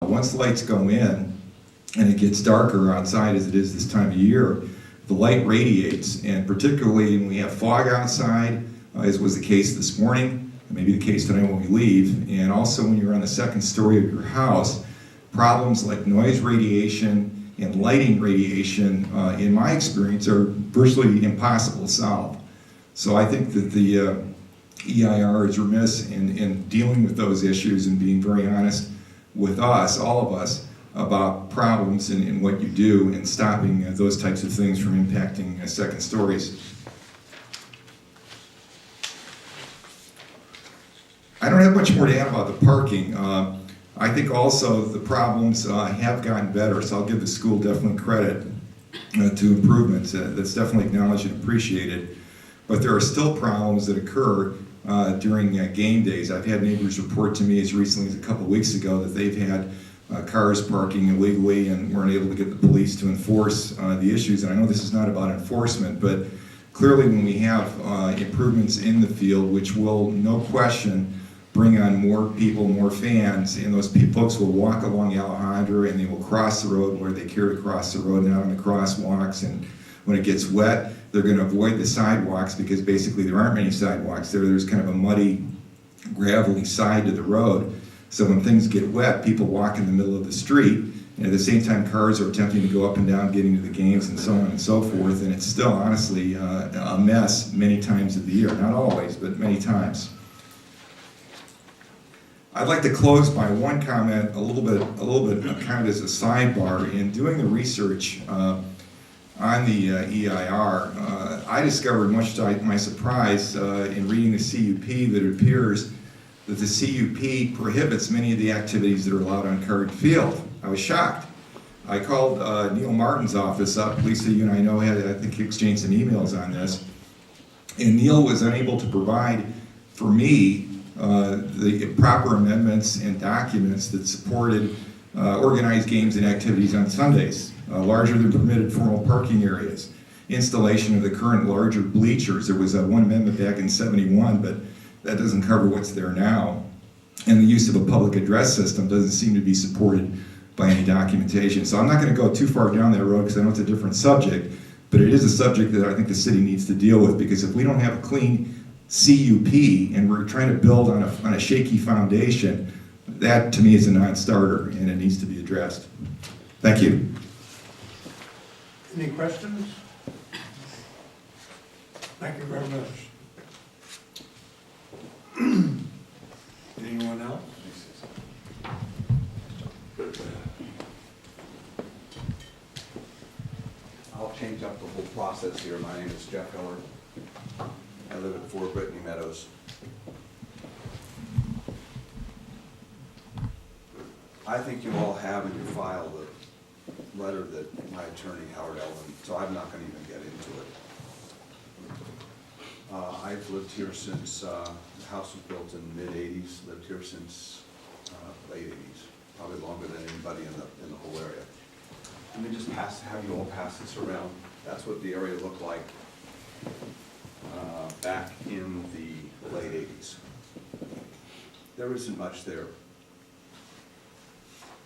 once lights go in and it gets darker outside as it is this time of year, the light radiates, and particularly when we have fog outside, as was the case this morning, maybe the case tonight when we leave, and also when you're on the second story of your house, problems like noise radiation and lighting radiation, in my experience, are virtually impossible to solve. So I think that the EIR is remiss in dealing with those issues and being very honest with us, all of us, about problems in what you do and stopping those types of things from impacting second stories. I don't have much more to add about the parking. I think also the problems have gotten better, so I'll give the school definitely credit to improvements. That's definitely acknowledged and appreciated. But there are still problems that occur during game days. I've had neighbors report to me as recently as a couple weeks ago that they've had cars parking illegally and weren't able to get the police to enforce the issues. And I know this is not about enforcement, but clearly when we have improvements in the field, which will, no question, bring on more people, more fans, and those folks will walk along Alejandra and they will cross the road where they care to cross the road, not on the crosswalks. And when it gets wet, they're going to avoid the sidewalks because basically there aren't many sidewalks there. There's kind of a muddy, gravelly side to the road. So when things get wet, people walk in the middle of the street, and at the same time cars are attempting to go up and down, getting to the games and so on and so forth, and it's still honestly a mess many times of the year. Not always, but many times. I'd like to close by one comment, a little bit kind of as a sidebar. In doing the research on the EIR, I discovered, much to my surprise, in reading the CUP, that it appears that the CUP prohibits many of the activities that are allowed on Card Field. I was shocked. I called Neil Martin's office up. Lisa, you and I know, I think, exchanged some emails on this. And Neil was unable to provide for me the proper amendments and documents that supported organized games and activities on Sundays, larger than permitted formal parking areas, installation of the current larger bleachers. There was one amendment back in '71, but that doesn't cover what's there now. And the use of a public address system doesn't seem to be supported by any documentation. So I'm not going to go too far down that road because I know it's a different subject, but it is a subject that I think the city needs to deal with, because if we don't have a clean CUP and we're trying to build on a shaky foundation, that to me is a non-starter and it needs to be addressed. Thank you. Any questions? Thank you very much. Anyone else? I'll change up the whole process here. My name is Jeff Heller. I live at 4 Brittany Meadows. I think you all have in your file the letter that my attorney, Howard Ellen, so I'm not going to even get into it. I've lived here since, the house was built in the mid-'80s, lived here since late '80s, probably longer than anybody in the whole area. Let me just have you all pass this around. That's what the area looked like back in the late '80s. There isn't much there.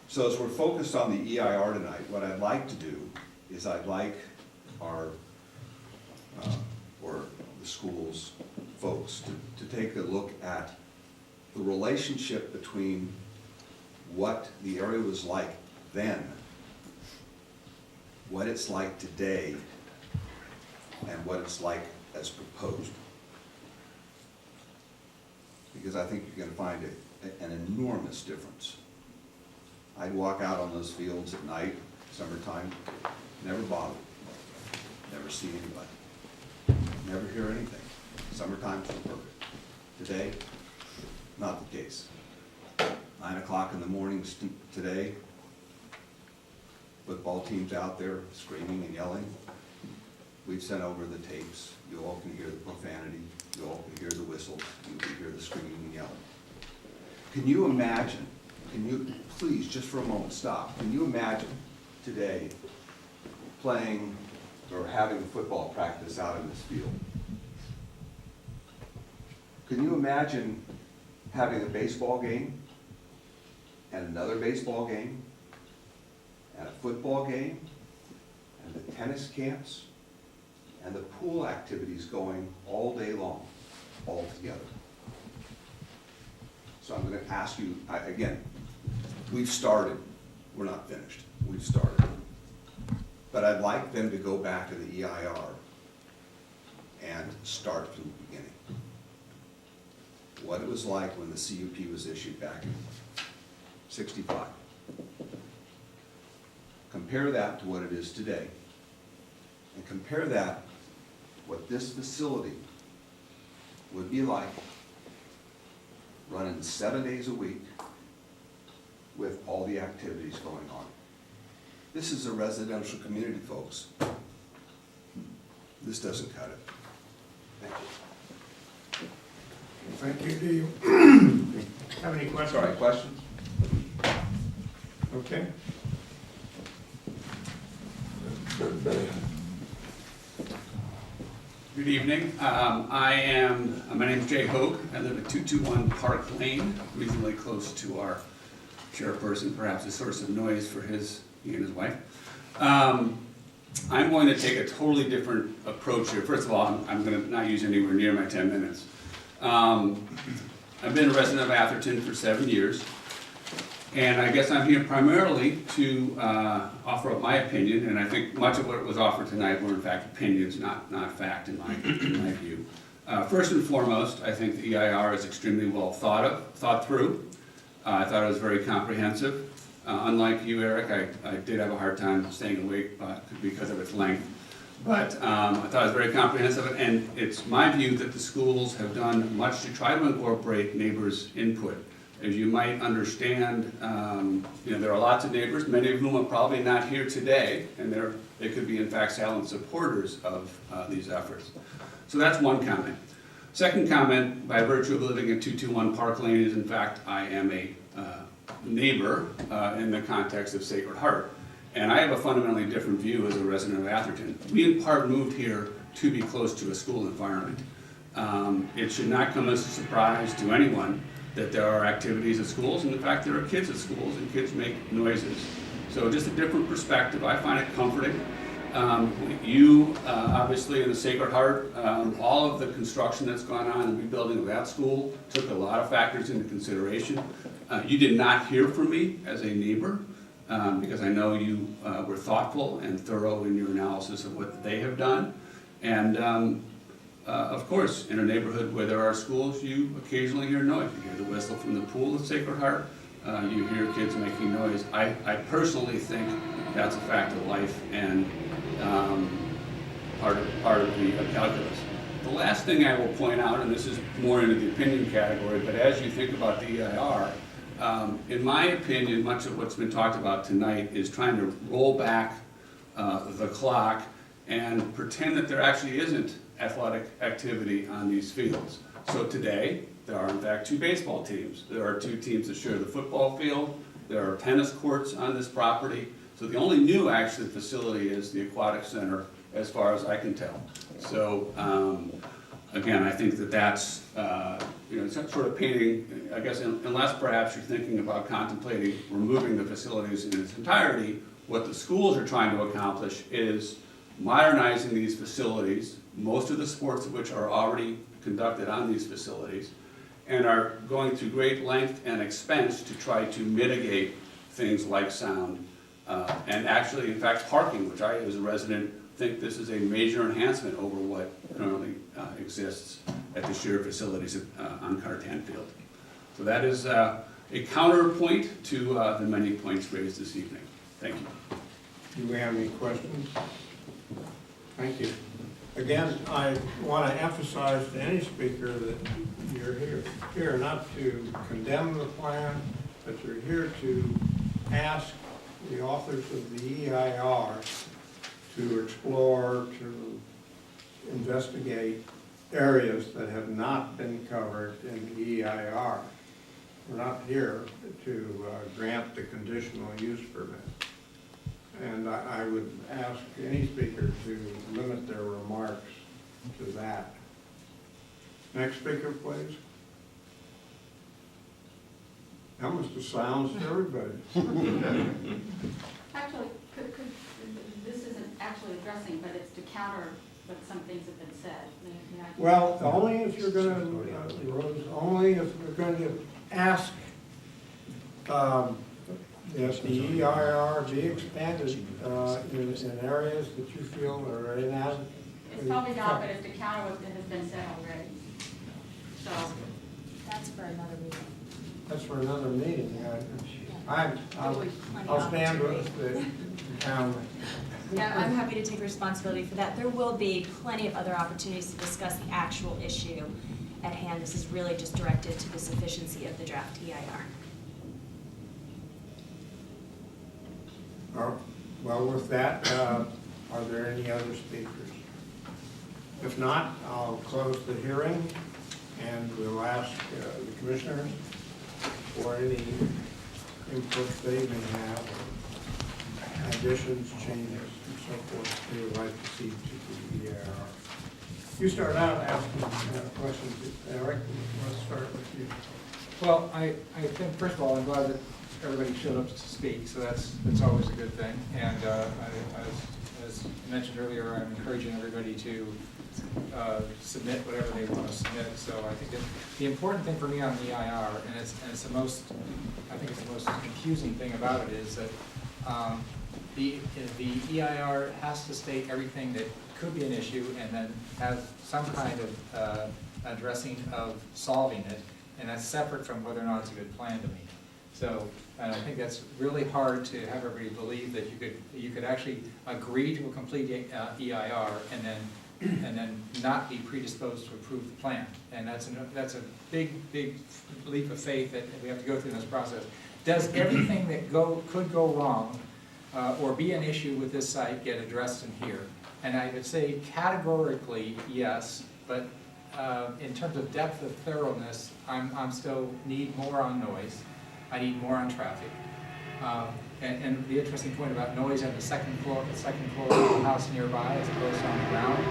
So as we're focused on the EIR tonight, what I'd like to do is I'd like our, or the school's folks to take a look at the relationship between what the area was like then, what it's like today, and what it's like as proposed. Because I think you're going to find an enormous difference. I'd walk out on those fields at night, summertime, never bother, never see anybody, never hear anything. Summertime's perfect. Today, not the case. 9 o'clock in the morning today, football teams out there screaming and yelling. We've sent over the tapes. You all can hear the profanity. You all can hear the whistles. You can hear the screaming and yelling. Can you imagine, please, just for a moment, stop. Can you imagine today playing or having a football practice out in this field? Can you imagine having a baseball game and another baseball game, and a football game, and the tennis camps, and the pool activities going all day long, all together. So I'm gonna ask you, again, we've started, we're not finished, we've started. But I'd like them to go back to the EIR and start from the beginning. What it was like when the CUP was issued back in '65. Compare that to what it is today. And compare that, what this facility would be like running 7 days a week with all the activities going on. This is a residential community, folks. This doesn't cut it. Thank you. Thank you. Do you have any questions? Sorry, questions? Okay. Good evening. My name's Jay Hogue. I live at 221 Park Lane, reasonably close to our chairperson, perhaps a source of noise for he and his wife. I'm going to take a totally different approach here. First of all, I'm going to not use anywhere near my 10 minutes. I've been a resident of Atherton for 7 years, and I guess I'm here primarily to offer up my opinion, and I think much of what was offered tonight were in fact opinions, not fact in my view. First and foremost, I think the EIR is extremely well thought through. I thought it was very comprehensive. Unlike you, Eric, I did have a hard time staying awake because of its length. But I thought it was very comprehensive, and it's my view that the schools have done much to try to incorporate neighbors' input. As you might understand, there are lots of neighbors, many of whom are probably not here today, and they could be in fact silent supporters of these efforts. So that's one comment. Second comment, by virtue of living at 221 Park Lane, is in fact I am a neighbor in the context of Sacred Heart. And I have a fundamentally different view as a resident of Atherton. We in part moved here to be close to a school environment. It should not come as a surprise to anyone that there are activities at schools, and in fact there are kids at schools, and kids make noises. So just a different perspective. I find it comforting. Obviously in the Sacred Heart, all of the construction that's gone on and rebuilding of that school took a lot of factors into consideration. You did not hear from me as a neighbor, because I know you were thoughtful and thorough in your analysis of what they have done. And of course, in a neighborhood where there are schools, you occasionally hear noise. You hear the whistle from the pool at Sacred Heart. You hear kids making noise. I personally think that's a fact of life and part of the calculus. The last thing I will point out, and this is more into the opinion category, but as you think about the EIR, in my opinion, much of what's been talked about tonight is trying to roll back the clock and pretend that there actually isn't athletic activity on these fields. So today, there are in fact 2 baseball teams. There are 2 teams that share the football field. There are tennis courts on this property. So the only new actually facility is the aquatic center, as far as I can tell. So again, I think that's it's sort of painting, I guess, unless perhaps you're thinking about contemplating removing the facilities in its entirety, what the schools are trying to accomplish is modernizing these facilities, most of the sports of which are already conducted on these facilities, and are going through great length and expense to try to mitigate things like sound, and actually, in fact, parking, which I, as a resident, think this is a major enhancement over what currently exists at the shared facilities on Cartan Field. So that is a counterpoint to the many points raised this evening. Thank you. Do we have any questions? Thank you. Again, I want to emphasize to any speaker that you're here not to condemn the plan, but you're here to ask the authors of the EIR to explore, to investigate areas that have not been covered in the EIR. We're not here to grant the conditional use permit. And I would ask any speaker to limit their remarks to that. Next speaker, please. That must have silenced everybody. Actually, this isn't actually addressing, but it's to counter what some things have been said. May I- Well, only if you're gonna, Rose, only if we're going to ask that the EIR be expanded in areas that you feel are inadequate. It's probably not, but it's to counter what has been said already. So, That's for another meeting. That's for another meeting. I'll stand with the town. Yeah, I'm happy to take responsibility for that. There will be plenty of other opportunities to discuss the actual issue at hand. This is really just directed to the sufficiency of the draft EIR. Well, with that, are there any other speakers? If not, I'll close the hearing and we'll ask the commissioners for any input they may have, additions, changes, and so forth they would like to see to the EIR. You start out asking questions, Eric. Let's start with you. Well, I think, first of all, I'm glad that everybody showed up to speak, so that's always a good thing. And as mentioned earlier, I'm encouraging everybody to submit whatever they want to submit. So I think that the important thing for me on the EIR, and it's the most, I think it's the most confusing thing about it, is that the EIR has to state everything that could be an issue and then have some kind of addressing of solving it, and that's separate from whether or not it's a good plan to me. So I think that's really hard to have everybody believe that you could actually agree to a complete EIR and then not be predisposed to approve the plan. And that's a big leap of faith that we have to go through in this process. Does everything that could go wrong or be an issue with this site get addressed in here? And I would say categorically yes, but in terms of depth of thoroughness, I'm still need more on noise. I need more on traffic. And the interesting point about noise at the second floor of the house nearby as opposed to on the ground,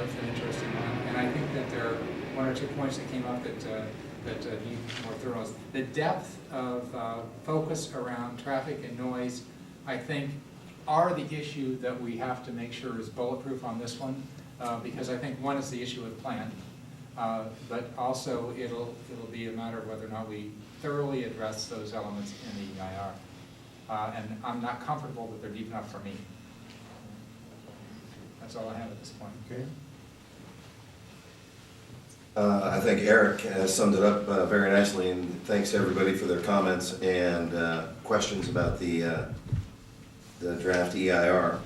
it's an interesting one. And I think that there are one or two points that came up that need more thoroughness. The depth of focus around traffic and noise, I think, are the issue that we have to make sure is bulletproof on this one, because I think one is the issue with plan, but also it'll be a matter of whether or not we thoroughly address those elements in the EIR. And I'm not comfortable that they're deep enough for me. That's all I have at this point. Okay. I think Eric has summed it up very nicely, and thanks to everybody for their comments and questions about the draft EIR.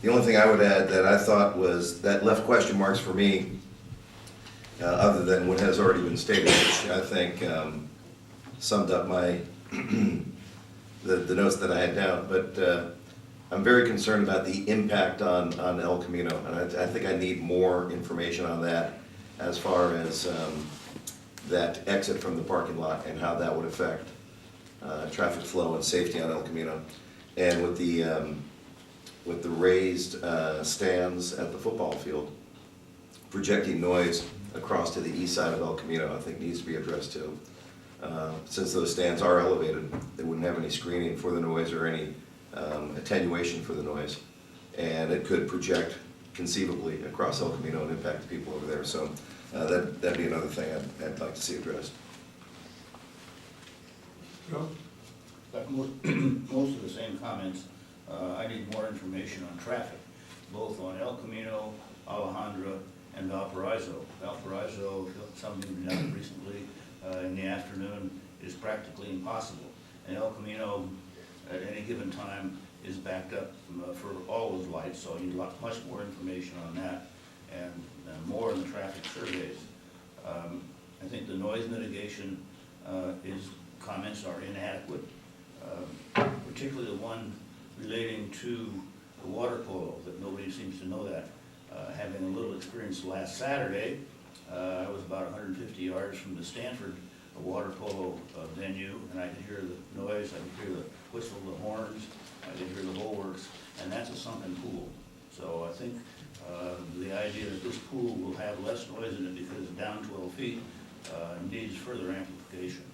The only thing I would add that I thought was that left question marks for me, other than what has already been stated, which I think summed up my the notes that I had down. But I'm very concerned about the impact on El Camino, and I think I need more information on that as far as that exit from the parking lot and how that would affect traffic flow and safety on El Camino. And with the raised stands at the football field, projecting noise across to the east side of El Camino, I think needs to be addressed too. Since those stands are elevated, they wouldn't have any screening for the noise or any attenuation for the noise. And it could project conceivably across El Camino and impact the people over there. So that'd be another thing I'd like to see addressed. Joe? But most of the same comments. I need more information on traffic, both on El Camino, Alejandra, and Valparaiso. Valparaiso, something we've done recently in the afternoon, is practically impossible. And El Camino, at any given time, is backed up for all those lights, so you need much more information on that and more in the traffic surveys. I think the noise mitigation comments are inadequate, particularly the one relating to the water polo, that nobody seems to know that. Having a little experience last Saturday, I was about 150 yards from the Stanford water polo venue, and I could hear the noise, I could hear the whistle of the horns, I could hear the whole works, and that's a sunken pool. So I think the idea that this pool will have less noise in it because it's down 12 feet needs further amplification.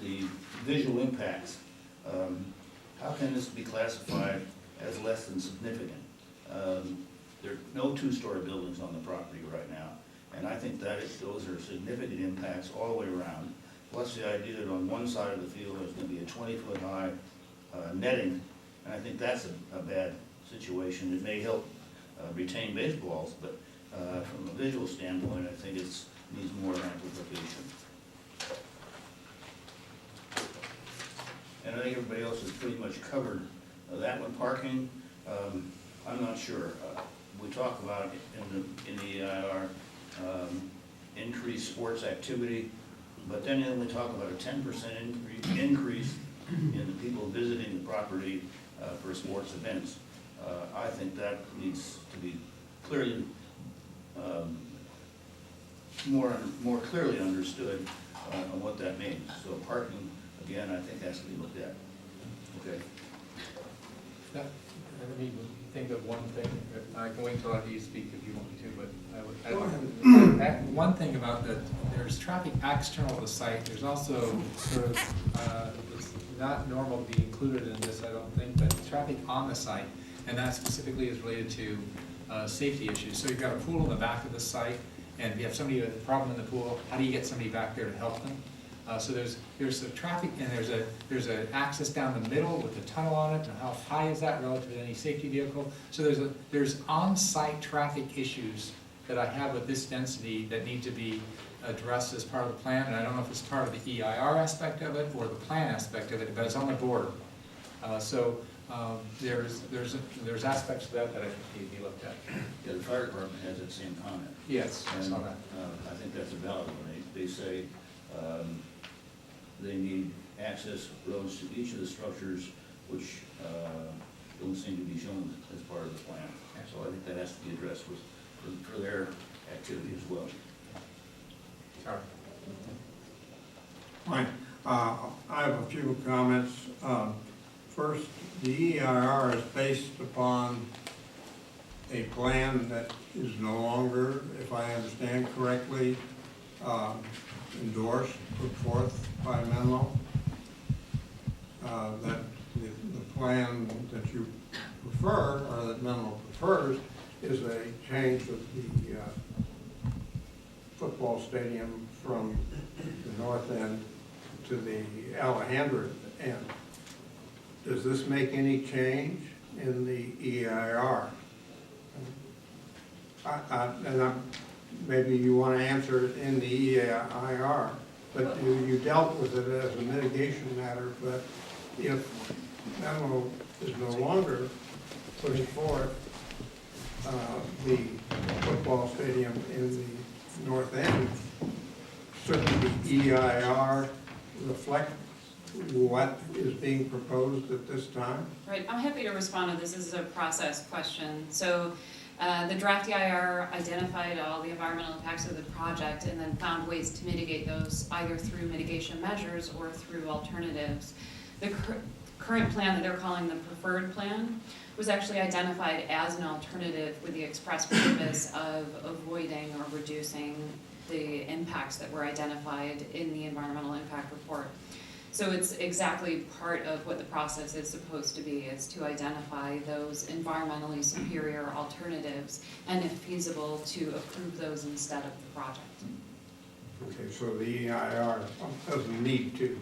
The visual impacts, how can this be classified as less than significant? There are no two-story buildings on the property right now, and I think those are significant impacts all the way around. Plus the idea that on one side of the field there's gonna be a 20-foot high netting, and I think that's a bad situation. It may help retain baseballs, but from a visual standpoint, I think it needs more amplification. And I think everybody else has pretty much covered that one. Parking, I'm not sure. We talk about in the EIR, increased sports activity, but then we talk about a 10% increase in the people visiting the property for sports events. I think that needs to be clearly, more clearly understood on what that means. So parking, again, I think has to be looked at. Okay. Let me think of one thing. I can wait until after you speak if you want me to, but one thing about there's traffic external to the site. There's also sort of, it's not normal to be included in this, I don't think, but traffic on the site, and that specifically is related to safety issues. So you've got a pool in the back of the site, and if you have somebody with a problem in the pool, how do you get somebody back there to help them? So there's a traffic, and there's an access down the middle with a tunnel on it, and how high is that relative to any safety vehicle? So there's on-site traffic issues that I have with this density that need to be addressed as part of the plan, and I don't know if it's part of the EIR aspect of it or the plan aspect of it, but it's on the border. There's aspects of that I think need to be looked at. Yeah, the fire department has that same comment. Yes, I saw And, that. I think that's a valid one. They say they need access roads to each of the structures which don't seem to be shown as part of the plan. So I think that has to be addressed for their activity as well. Sorry. Fine. I have a few comments. First, the EIR is based upon a plan that is no longer, if I understand correctly, endorsed, put forth by Menlo. That the plan that you prefer, or that Menlo prefers, is a change of the football stadium from the north end to the Alejandra end. Does this make any change in the EIR? Maybe you want to answer it in the EIR, but you dealt with it as a mitigation matter. But if Menlo is no longer putting forth the football stadium in the north end, shouldn't the EIR reflect what is being proposed at this time? Right, I'm happy to respond to this. This is a process question. So the draft EIR identified all the environmental impacts of the project and then found ways to mitigate those either through mitigation measures or through alternatives. The current plan that they're calling the preferred plan was actually identified as an alternative with the express purpose of avoiding or reducing the impacts that were identified in the environmental impact report. So it's exactly part of what the process is supposed to be, is to identify those environmentally superior alternatives and, if feasible, to approve those instead of the project. Okay, so the EIR doesn't need to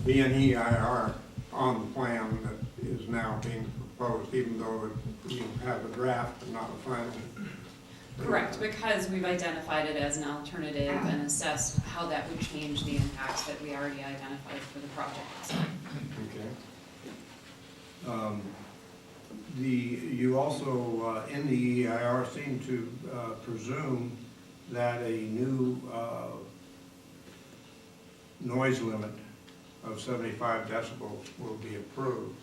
be an EIR on the plan that is now being proposed, even though you have a draft and not a final. Correct, because we've identified it as an alternative and assessed how that would change the impacts that we already identified for the project. Okay. You also, in the EIR, seem to presume that a new noise limit of 75 decibels will be approved.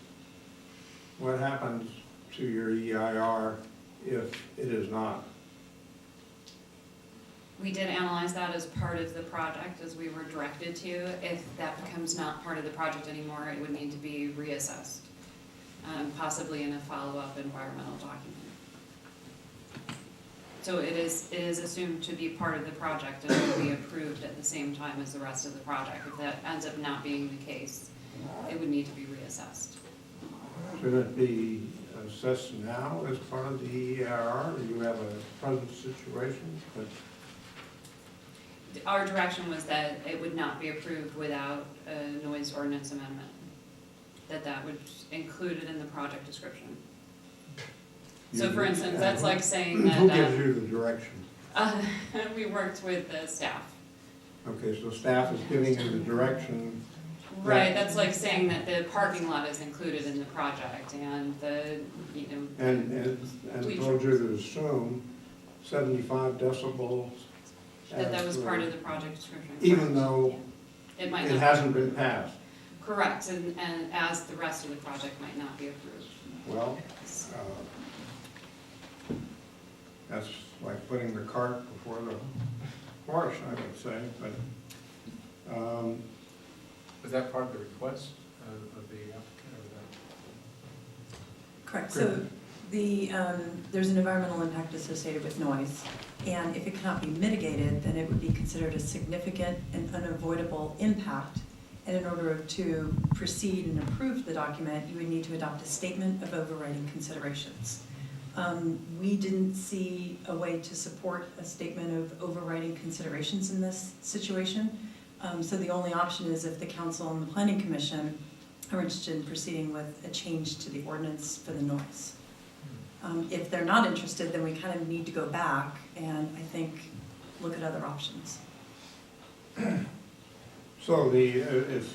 What happens to your EIR if it is not? We did analyze that as part of the project, as we were directed to. If that becomes not part of the project anymore, it would need to be reassessed. possibly in a follow-up environmental document. So it is assumed to be part of the project and will be approved at the same time as the rest of the project. If that ends up not being the case, it would need to be reassessed. Should it be assessed now as part of the EIR, or you have a present situation? But Our direction was that it would not be approved without a noise ordinance amendment, that would include it in the project description. So for instance, that's like saying that. Who gives you the direction? We worked with the staff. Okay, so staff is giving you the direction. Right, that's like saying that the parking lot is included in the project and the, And told you to assume 75 decibels. that was part of the project description. Even though It might it not. hasn't been passed. Correct, and as the rest of the project might not be approved. Well, that's like putting the cart before the horse, I would say, but, Was that part of the request of the applicant or that? Correct, so there's an environmental impact associated with noise, and if it cannot be mitigated, then it would be considered a significant and unavoidable impact. And in order to proceed and approve the document, you would need to adopt a statement of overriding considerations. We didn't see a way to support a statement of overriding considerations in this situation. So the only option is if the council and the planning commission are interested in proceeding with a change to the ordinance for the noise. If they're not interested, then we kind of need to go back and I think look at other options. so if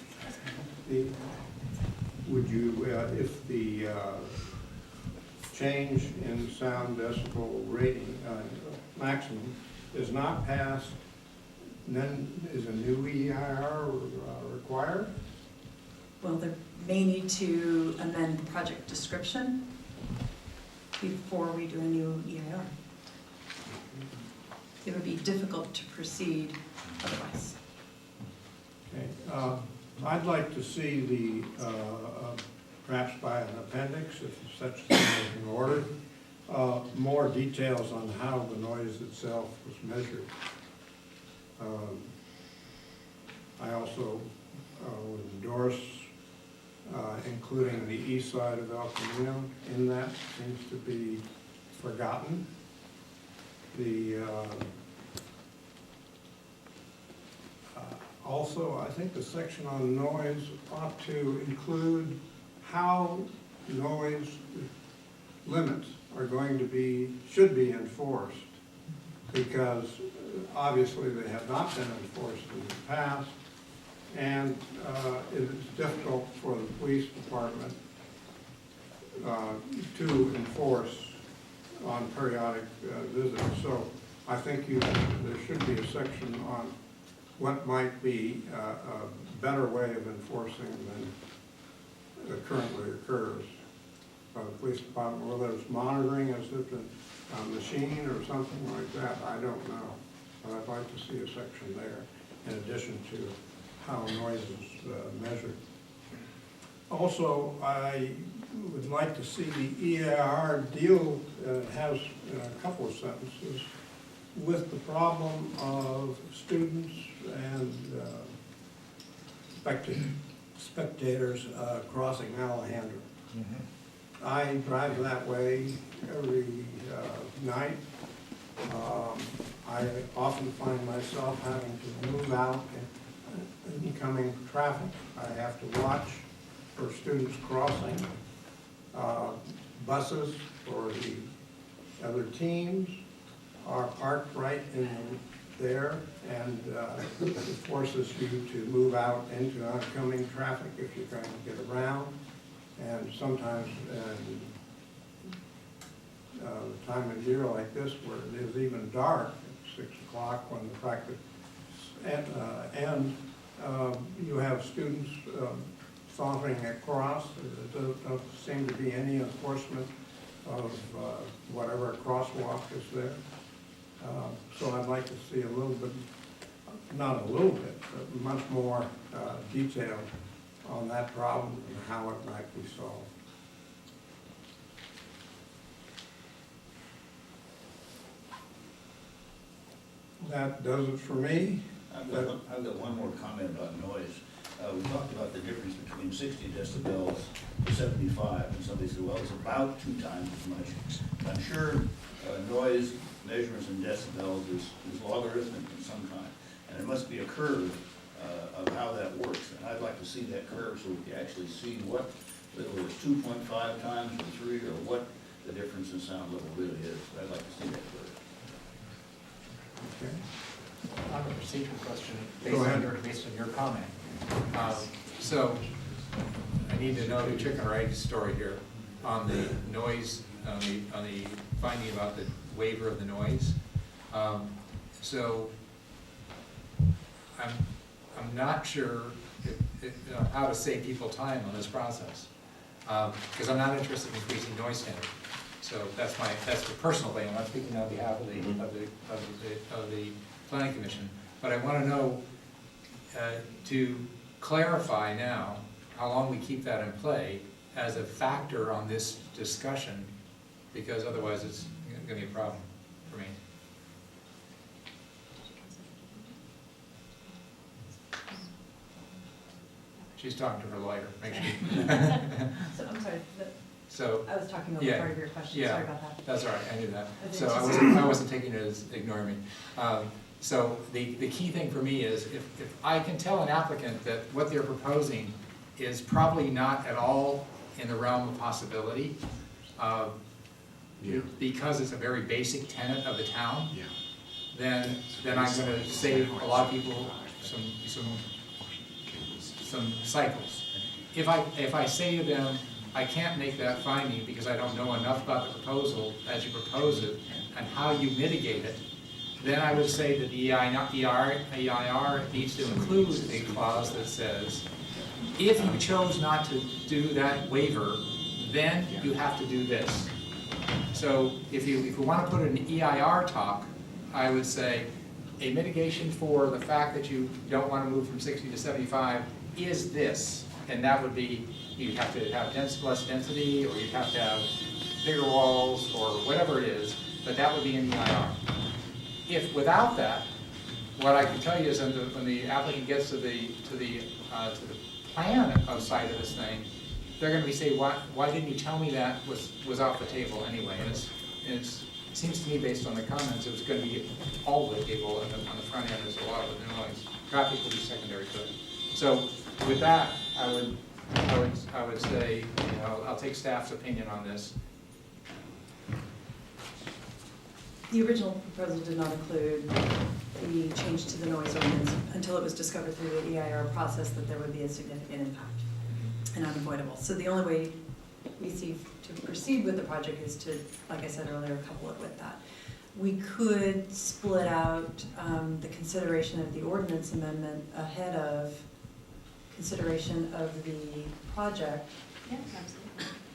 the change in sound decibel rating, maximum, is not passed, then is a new EIR required? Well, they may need to amend the project description before we do a new EIR. It would be difficult to proceed otherwise. Okay, I'd like to see the, perhaps by an appendix, if such thing is in order, more details on how the noise itself was measured. I also would endorse including the east side of El Camino in that. Seems to be forgotten. Also, I think the section on noise ought to include how noise limits are going to be, should be enforced, because obviously they have not been enforced in the past, and it is difficult for the police department to enforce on periodic visits. So I think there should be a section on what might be a better way of enforcing than currently occurs by the police department, whether it's monitoring as if a machine or something like that, I don't know. But I'd like to see a section there in addition to how noise is measured. Also, I would like to see the EIR deal, has a couple of sentences, with the problem of students and spectators crossing Alejandro. I drive that way every night. I often find myself having to move out in incoming traffic. I have to watch for students crossing, buses for the other teams are parked right in there, and it forces you to move out into oncoming traffic if you're trying to get around. And sometimes a time of year like this where it is even dark at 6 o'clock when the practice ends, you have students sauntering across. There doesn't seem to be any enforcement of whatever crosswalk is there. So I'd like to see a little bit, not a little bit, but much more detail on that problem and how it might be solved. that does it for me. I've got one more comment about noise. We talked about the difference between 60 decibels to 75, and somebody said, well, it's about 2 times as much. I'm sure noise measurements in decibels is logarithmic in some kind, and there must be a curve of how that works, and I'd like to see that curve so we can actually see what, whether it's 2.5 times or 3, or what the difference in sound level really is. I'd like to see that curve. Okay. I have a procedural question Go ahead. based on your comment. So I need to know the chicken or egg story here on the noise, on the finding about the waiver of the noise. So I'm not sure how to save people time on this process, because I'm not interested in increasing noise standard. So that's the personal thing. I'm not speaking on behalf of the planning commission, but I want to know to clarify now how long we keep that in play as a factor on this discussion, because otherwise it's going to be a problem for me. She's talking to her lawyer. Make sure. So, I'm sorry, So I was talking over Yeah, part of your question, yeah. sorry about that. that's all right. I knew that. Okay, So just- I wasn't taking it as ignoring me. So the key thing for me is if I can tell an applicant that what they're proposing is probably not at all in the realm of possibility, because it's a very basic tenet of the town, then I'm going to save a lot of people some cycles. If I say to them, I can't make that finding because I don't know enough about the proposal as you propose it and how you mitigate it, then I would say that the EIR needs to include a clause that says, if you chose not to do that waiver, then you have to do this. So if we want to put an EIR talk, I would say a mitigation for the fact that you don't want to move from 60 to 75 is this. And that would be, you'd have to have less density, or you'd have to have bigger walls, or whatever it is, but that would be an EIR. If without that, what I can tell you is when the applicant gets to the plan side of this thing, they're going to be saying, why didn't you tell me that was off the table anyway? And it seems to me, based on the comments, it was going to be all the table, and on the front end there's a lot of the noise. Traffic will be secondary to it. So with that, I would say, I'll take staff's opinion on this. The original proposal did not include the change to the noise ordinance until it was discovered through the EIR process that there would be a significant impact and unavoidable. So the only way we see to proceed with the project is to, like I said earlier, couple it with that. We could split out the consideration of the ordinance amendment ahead of consideration of the project. Yeah, absolutely.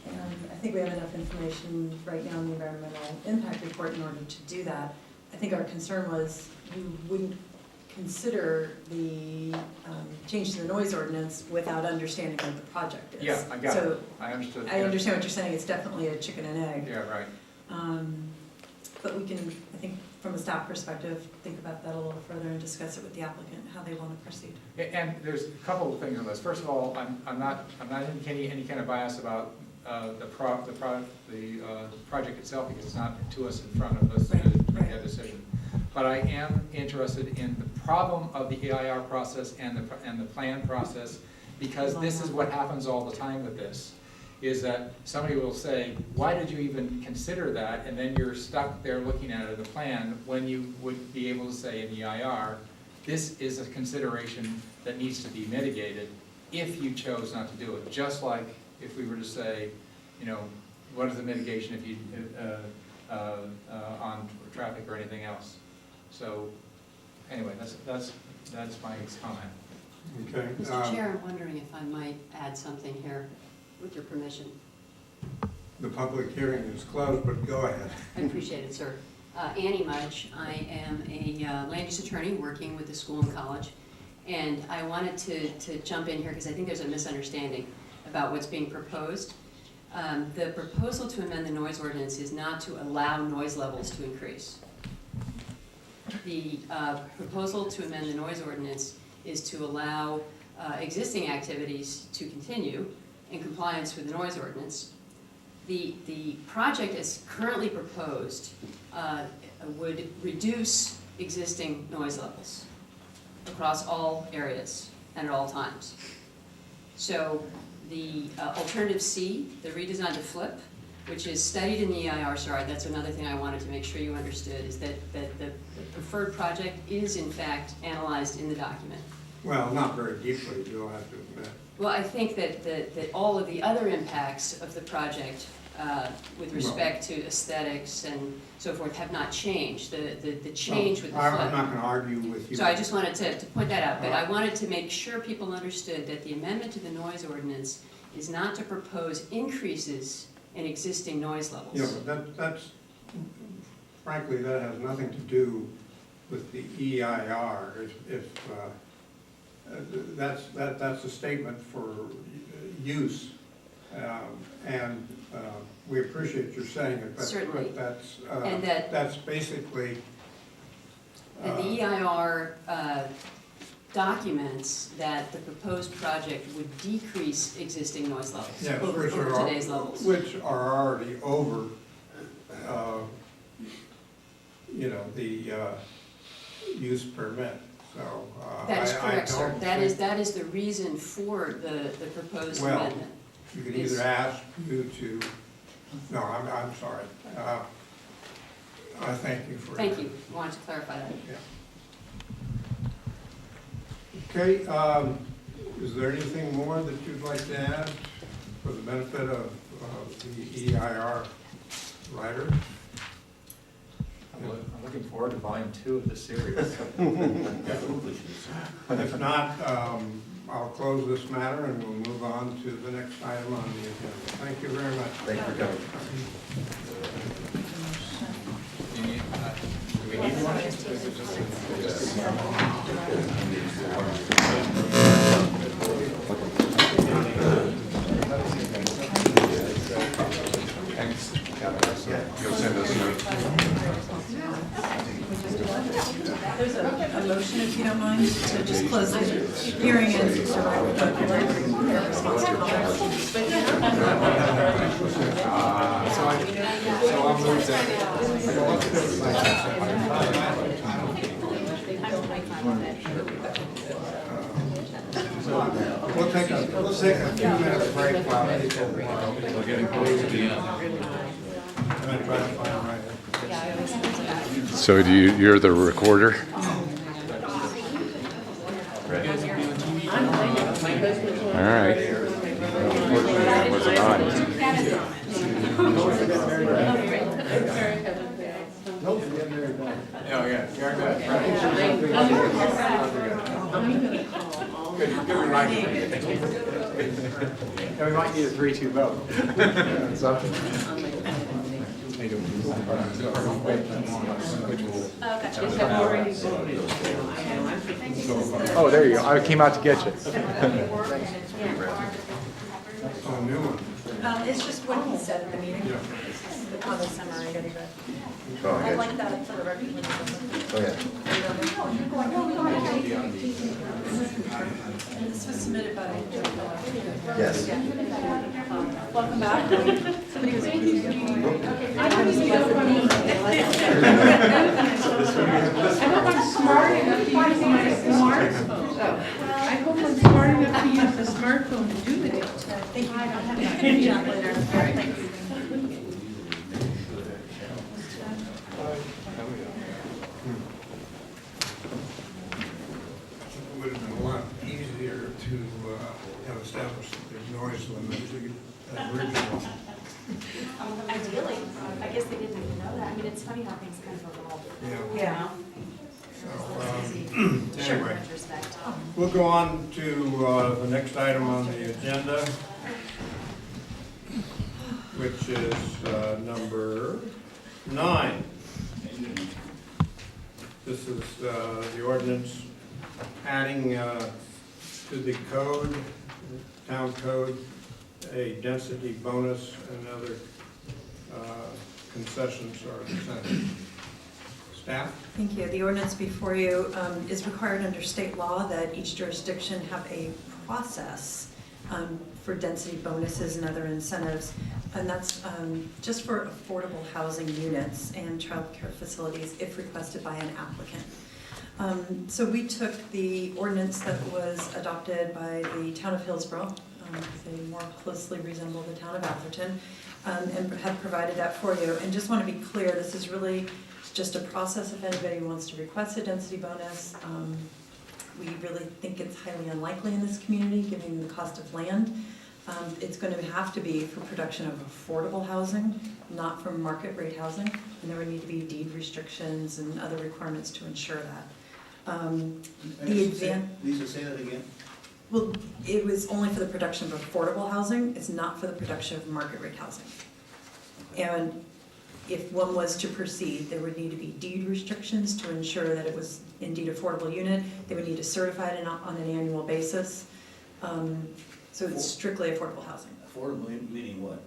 And I think we have enough information right now in the environmental impact report in order to do that. I think our concern was you wouldn't consider the change to the noise ordinance without understanding what the project is. Yeah, I got So it. I understood. I understand what you're saying, it's definitely a chicken and egg. Yeah, right. But we can, I think, from a staff perspective, think about that a little further and discuss it with the applicant, how they want to proceed. And there's a couple of things on this. First of all, I'm not indicating any kind of bias about the project itself, because it's not to us in front of us to make that decision. But I am interested in the problem of the EIR process and the plan process, because this is what happens all the time with this, is that somebody will say, why did you even consider that? And then you're stuck there looking at it in the plan, when you would be able to say in EIR, this is a consideration that needs to be mitigated if you chose not to do it. Just like if we were to say, what is the mitigation if you on traffic or anything else? So anyway, that's my comment. Okay. Mr. Chair, I'm wondering if I might add something here, with your permission. The public hearing is closed, but go ahead. I appreciate it, sir. Annie Mudge, I am a land use attorney working with the school and college, and I wanted to jump in here because I think there's a misunderstanding about what's being proposed. The proposal to amend the noise ordinance is not to allow noise levels to increase. The proposal to amend the noise ordinance is to allow existing activities to continue in compliance with the noise ordinance. The project as currently proposed would reduce existing noise levels across all areas and at all times. So the alternative C, the redesign to flip, which is studied in the EIR, sorry, that's another thing I wanted to make sure you understood, is that the preferred project is in fact analyzed in the document. Well, not very deeply, you'll have to admit. Well, I think that all of the other impacts of the project with respect to aesthetics and so forth have not changed. The change with the I'm flood. not going to argue with you. So I just wanted to point that out, but I wanted to make sure people understood that the amendment to the noise ordinance is not to propose increases in existing noise levels. Yeah, but that's, frankly, that has nothing to do with the EIR. That's a statement for use, and we appreciate your saying it, Certainly. but And that's basically. And the EIR documents that the proposed project would decrease existing noise levels Yes, over today's levels. Which are already over, the use permit, so. That is correct, sir. don't That think- is the reason for the proposed Well, amendment. You could is- either ask you to, no, I'm sorry. I thank you for that. Thank you. I wanted to clarify that. Yeah. Okay, is there anything more that you'd like to add for the benefit of the EIR writer? I'm looking forward to volume 2 of this series. If not, I'll close this matter and we'll move on to the next item on the agenda. Thank you very much. Thank you for coming. Do we need one? Or is it You'll send us There's a motion, if you don't mind, to just close the hearing and so I'll move We'll take a few minutes break while people are getting close to the end. And I try to find right. So you're the recorder? All right. Unfortunately, I wasn't on. Oh, yeah, you're good. Good reminder. Yeah, we might need a 3-2 vote. Oh, there you go. I came out to get you. Oh, new one. It's just what he said at the meeting. The comment summary, I gotta go. Oh, I yeah. like that for the record. Oh, yeah. This was submitted by Yes. Welcome back. Somebody was I don't even know what I hope I'm smart enough to use my smartphone. I hope I'm smart enough to use the smartphone to do the deal. Thank you. I don't have that. Later. All right, thank you. It would have been a lot easier to have established the noise limit original. Ideally, I guess they didn't even know that. I mean, it's funny how things kind of evolve. Yeah. So, sure, Anyway, in retrospect. we'll go on to the next item on the agenda, which is number 9. This is the ordinance adding to the code, town code, a density bonus and other concessions or incentives. Staff? Thank you. The ordinance before you is required under state law that each jurisdiction have a process for density bonuses and other incentives. And that's just for affordable housing units and childcare facilities if requested by an applicant. So we took the ordinance that was adopted by the town of Hillsborough, because they more closely resemble the town of Atherton, and have provided that for you. And just want to be clear, this is really just a process if anybody wants to request a density bonus. We really think it's highly unlikely in this community, given the cost of land. It's going to have to be for production of affordable housing, not for market rate housing, and there would need to be deed restrictions and other requirements to ensure that. Lisa, say that again? Well, it was only for the production of affordable housing, it's not for the production of market rate housing. And if one was to proceed, there would need to be deed restrictions to ensure that it was indeed affordable unit. They would need to certify it on an annual basis. So it's strictly affordable housing. Affordable meaning what?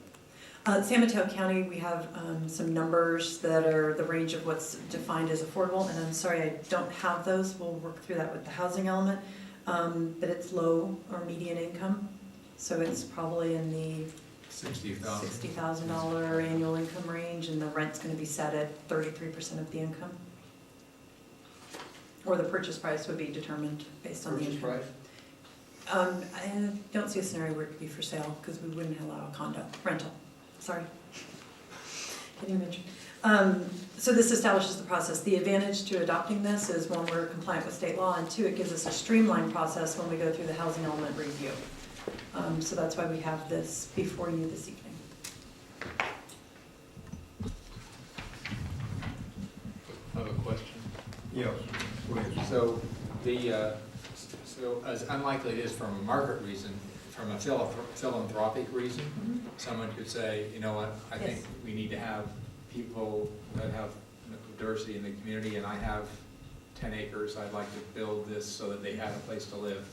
San Mateo County, we have some numbers that are the range of what's defined as affordable, and I'm sorry, I don't have those. We'll work through that with the housing element. But it's low or median income, so it's probably in the $60,000 annual income range, and the rent's going to be set at 33% of the income. Or the purchase price would be determined based on the Purchase income. price? I don't see a scenario where it could be for sale, because we wouldn't allow a condo, rental, sorry. Can you imagine? So this establishes the process. The advantage to adopting this is, one, we're compliant with state law, and two, it gives us a streamlined process when we go through the housing element review. So that's why we have this before you this evening. I have a question. Yes, please. So so as unlikely it is from a market reason, from a philanthropic reason, someone could say, you know what, I think we need to have people that have diversity in the community, and I have 10 acres, I'd like to build this so that they have a place to live.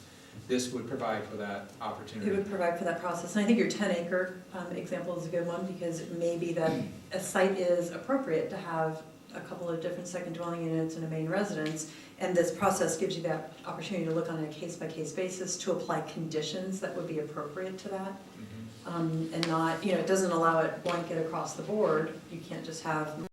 This would provide for that opportunity. It would provide for that process. And I think your 10-acre example is a good one, because it may be that a site is appropriate to have a couple of different second dwelling units and a main residence, and this process gives you that opportunity to look on a case-by-case basis to apply conditions that would be appropriate to that. And not, it doesn't allow it blanket across the board. You can't just have